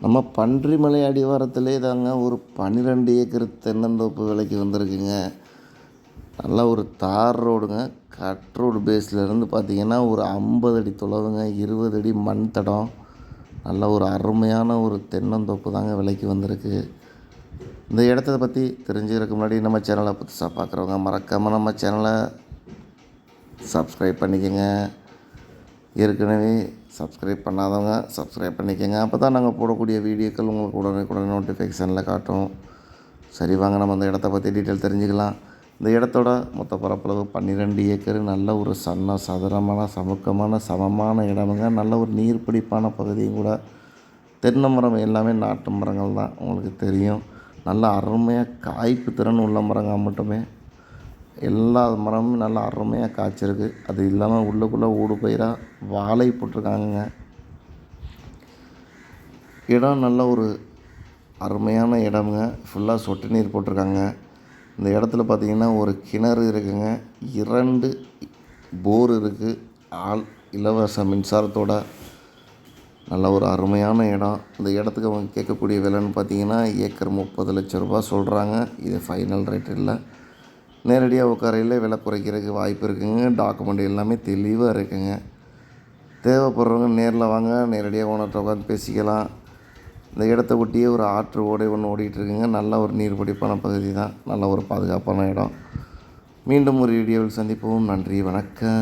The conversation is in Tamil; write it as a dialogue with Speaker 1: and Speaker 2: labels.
Speaker 1: நம்ம பன்றிமலை அடிவாரத்திலே தாங்க ஒரு 12 ஏக்கர் தென்னந்தோப்பு விலைக்கு வந்திருக்குங்க. நல்லா ஒரு தார் ரோடுங்க. கட் ரோடு பேஸ்லேருந்து பார்த்தீங்கன்னா ஒரு 50 அடி தொலைவுங்க, 20 அடி மண் தடம். நல்ல ஒரு அருமையான ஒரு தென்னந்தோப்பு தாங்க விலைக்கு வந்திருக்கு. இந்த இடத்த பற்றி தெரிஞ்சுக்கிறதுக்கு முன்னாடி நம்ம சேனலை புதுசாக பார்க்குறவங்க மறக்காமல் நம்ம சேனலை சப்ஸ்கிரைப் பண்ணிக்கோங்க. ஏற்கனவே சப்ஸ்கிரைப் பண்ணாதவங்க சப்ஸ்கிரைப் பண்ணிக்கோங்க. அப்போ தான் நாங்கள் போடக்கூடிய வீடியோக்கள் உங்களுக்கு உடனே நோட்டிஃபிகேஷனில் காட்டும். சரி, வாங்க நம்ம அந்த இடத்த பற்றி டீட்டெயில் தெரிஞ்சுக்கலாம். இந்த இடத்தோட மொத்த பரப்பளவு 12 ஏக்கர். நல்ல ஒரு சதுரமான சமுக்கமான சமமான இடமுங்க. நல்ல ஒரு நீர்ப்பிடிப்பான பகுதியும் கூட. தென்னை மரம் எல்லாமே நாட்டு மரங்கள் தான், உங்களுக்கு தெரியும். நல்ல அருமையாக காய்ப்பு திறன் உள்ள மரங்கள் மட்டுமே. எல்லா மரமும் நல்லா அருமையாக காய்ச்சிருக்கு. அது இல்லாமல் உள்ளுக்குள்ளே ஊடு பயிராக வாழை போட்டிருக்காங்கங்க. இடம் நல்ல ஒரு அருமையான இடமுங்க. ஃபுல்லாக சொட்டு நீர் போட்டிருக்காங்க. இந்த இடத்துல பார்த்திங்கன்னா ஒரு கிணறு இருக்குங்க, 2 போர் இருக்குது. இலவச மின்சாரத்தோட நல்ல ஒரு அருமையான இடம். இந்த இடத்துக்கு அவங்க கேட்கக்கூடிய விலைன்னு பார்த்திங்கன்னா ஏக்கர் 30 லட்சம் ரூபா சொல்கிறாங்க. இது ஃபைனல் ரேட் இல்லை. நேரடியாக உட்காரையில் விலை குறைக்கிறதுக்கு வாய்ப்பு இருக்குங்க. டாக்குமெண்ட் எல்லாமே தெளிவாக இருக்குங்க. தேவைப்படுறவங்க நேரில் வாங்க, நேரடியாக ஓனர்கிட்ட உட்காந்து பேசிக்கலாம். இந்த இடத்த ஒட்டியே ஒரு ஆற்று ஓடை ஒன்று ஓடிட்டுருக்குங்க. நல்ல ஒரு நீர்பிடிப்பான பகுதி தான். நல்ல ஒரு பாதுகாப்பான இடம். மீண்டும் ஒரு வீடியோவில் சந்திப்போம். நன்றி, வணக்கம்.